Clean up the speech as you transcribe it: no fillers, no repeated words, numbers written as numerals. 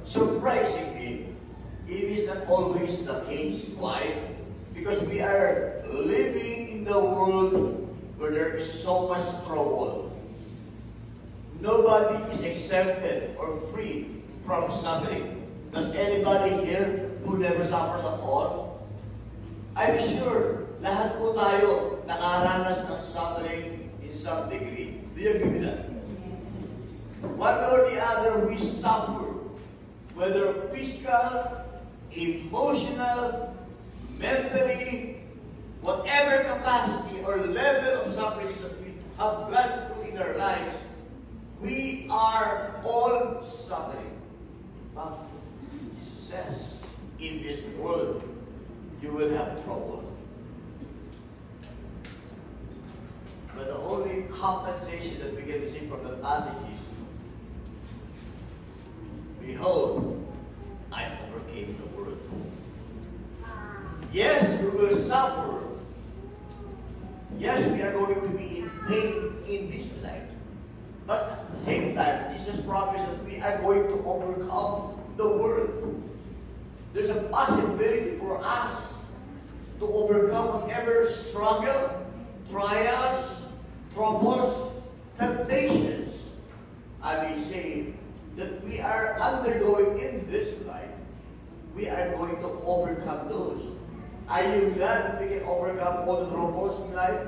surprisingly, it is not always the case. Why? Because we are living in the world where there is so much trouble. Nobody is exempted or free from suffering. Does anybody here who never suffers at all? I'm sure lahat po tayo nakaranas ng suffering in some degree. Do you agree with that? One or the other, we suffer, whether physical, emotional, mentally, whatever capacity or level of suffering that we have gone through in our lives, we are all suffering. But it says, in this world, you will have trouble. But the only compensation that we can receive from the passage is, behold, I overcame the world. Yes, we will suffer. Yes, we are going to be in pain in this life. But at the same time, Jesus promised that we are going to overcome the world. There's a possibility for us to overcome whatever struggle, trials, troubles, temptations, I may say, that we are undergoing in this life. We are going to overcome those. Are you glad that we can overcome all the troubles in life?